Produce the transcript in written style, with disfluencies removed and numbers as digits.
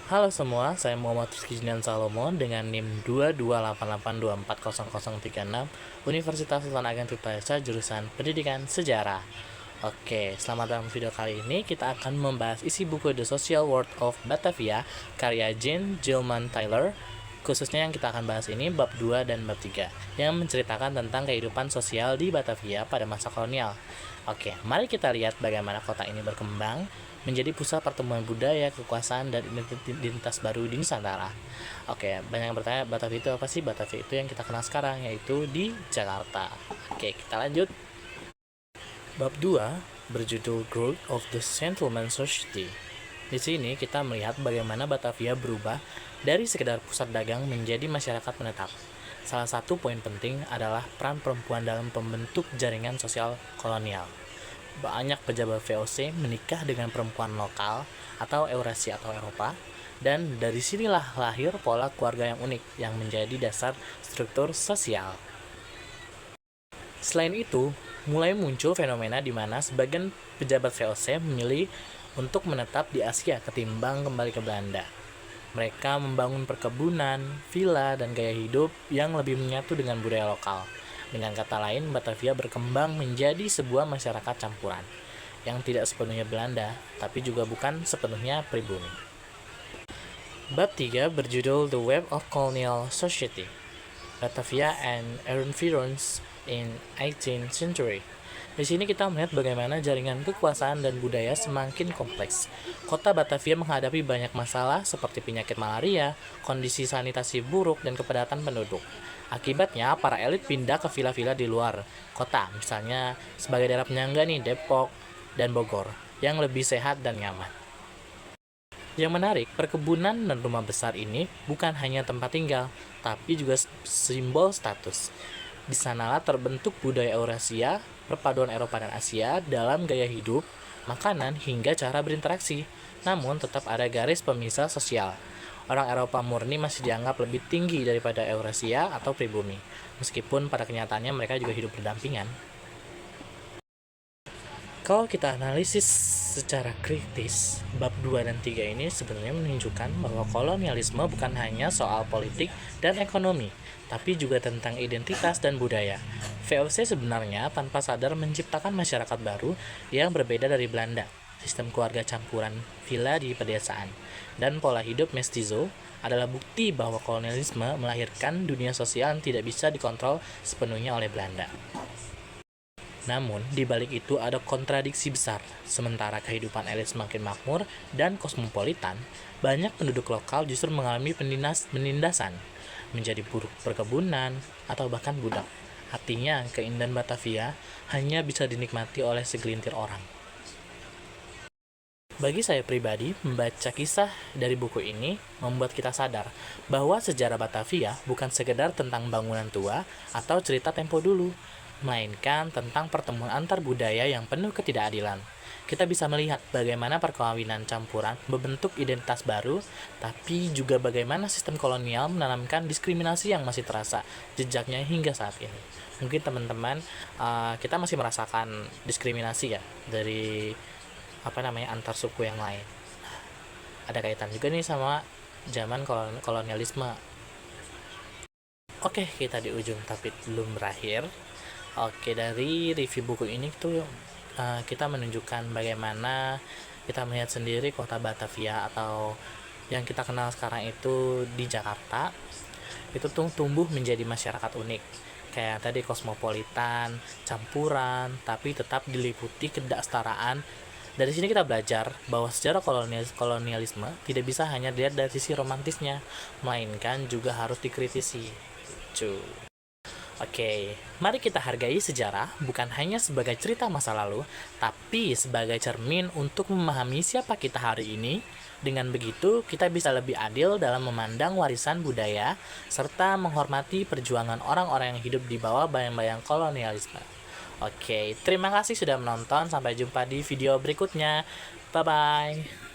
Halo semua, saya Muhammad Rizky Junian Salomo dengan NIM 22882400036 Universitas Sultan Ageng Tirtayasa jurusan Pendidikan Sejarah. Oke, selamat dalam video kali ini kita akan membahas isi buku The Social World of Batavia karya Jane Gilman Taylor. Khususnya yang kita akan bahas ini bab 2 dan bab 3 yang menceritakan tentang kehidupan sosial di Batavia pada masa kolonial. Oke, mari kita lihat bagaimana kota ini berkembang menjadi pusat pertemuan budaya, kekuasaan, dan identitas baru di Nusantara. Oke, banyak yang bertanya Batavia itu apa sih? Batavia itu yang kita kenal sekarang, yaitu di Jakarta. Oke, kita lanjut. Bab 2 berjudul Growth of the Settlement Society. Di sini kita melihat bagaimana Batavia berubah dari sekedar pusat dagang menjadi masyarakat menetap. Salah satu poin penting adalah peran perempuan dalam pembentuk jaringan sosial kolonial. Banyak pejabat VOC menikah dengan perempuan lokal atau Eurasia atau Eropa, dan dari sinilah lahir pola keluarga yang unik yang menjadi dasar struktur sosial. Selain itu, mulai muncul fenomena di mana sebagian pejabat VOC memilih untuk menetap di Asia ketimbang kembali ke Belanda. Mereka membangun perkebunan, villa, dan gaya hidup yang lebih menyatu dengan budaya lokal. Dengan kata lain, Batavia berkembang menjadi sebuah masyarakat campuran yang tidak sepenuhnya Belanda, tapi juga bukan sepenuhnya pribumi. Bab 3 berjudul The Web of Colonial Society, Batavia and Environs in 18th Century. Di sini kita melihat bagaimana jaringan kekuasaan dan budaya semakin kompleks. Kota Batavia menghadapi banyak masalah seperti penyakit malaria, kondisi sanitasi buruk, dan kepadatan penduduk. Akibatnya, para elit pindah ke villa-villa di luar kota, misalnya sebagai daerah penyangga nih, Depok dan Bogor, yang lebih sehat dan nyaman. Yang menarik, perkebunan dan rumah besar ini bukan hanya tempat tinggal, tapi juga simbol status. Di sanalah terbentuk budaya Eurasia, perpaduan Eropa dan Asia dalam gaya hidup, makanan, hingga cara berinteraksi. Namun tetap ada garis pemisah sosial. Orang Eropa murni masih dianggap lebih tinggi daripada Eurasia atau pribumi, meskipun pada kenyataannya mereka juga hidup berdampingan. Kalau kita analisis secara kritis, bab 2 dan 3 ini sebenarnya menunjukkan bahwa kolonialisme bukan hanya soal politik dan ekonomi, tapi juga tentang identitas dan budaya. VOC sebenarnya tanpa sadar menciptakan masyarakat baru yang berbeda dari Belanda, sistem keluarga campuran villa di pedesaan, dan pola hidup mestizo adalah bukti bahwa kolonialisme melahirkan dunia sosial yang tidak bisa dikontrol sepenuhnya oleh Belanda. Namun, di balik itu ada kontradiksi besar. Sementara kehidupan elit semakin makmur dan kosmopolitan, banyak penduduk lokal justru mengalami penindasan, menjadi buruh perkebunan, atau bahkan budak. Artinya, keindahan Batavia hanya bisa dinikmati oleh segelintir orang. Bagi saya pribadi, membaca kisah dari buku ini membuat kita sadar bahwa sejarah Batavia bukan sekedar tentang bangunan tua atau cerita tempo dulu, melainkan tentang pertemuan antar budaya yang penuh ketidakadilan. Kita bisa melihat bagaimana perkawinan campuran membentuk identitas baru, tapi juga bagaimana sistem kolonial menanamkan diskriminasi yang masih terasa jejaknya hingga saat ini. Mungkin teman-teman kita masih merasakan diskriminasi ya dari antar suku yang lain. Ada kaitan juga nih sama zaman kolonialisme. Oke, kita di ujung tapi belum berakhir. Oke, dari review buku ini tuh kita menunjukkan bagaimana kita melihat sendiri kota Batavia atau yang kita kenal sekarang itu di Jakarta itu tuh tumbuh menjadi masyarakat unik. Kayak tadi kosmopolitan, campuran, tapi tetap diliputi kedaksetaraan. Dari sini kita belajar bahwa sejarah kolonialisme tidak bisa hanya dilihat dari sisi romantisnya, melainkan juga harus dikritisi. Oke, mari kita hargai sejarah bukan hanya sebagai cerita masa lalu, tapi sebagai cermin untuk memahami siapa kita hari ini. Dengan begitu, kita bisa lebih adil dalam memandang warisan budaya, serta menghormati perjuangan orang-orang yang hidup di bawah bayang-bayang kolonialisme. Oke, terima kasih sudah menonton. Sampai jumpa di video berikutnya. Bye-bye.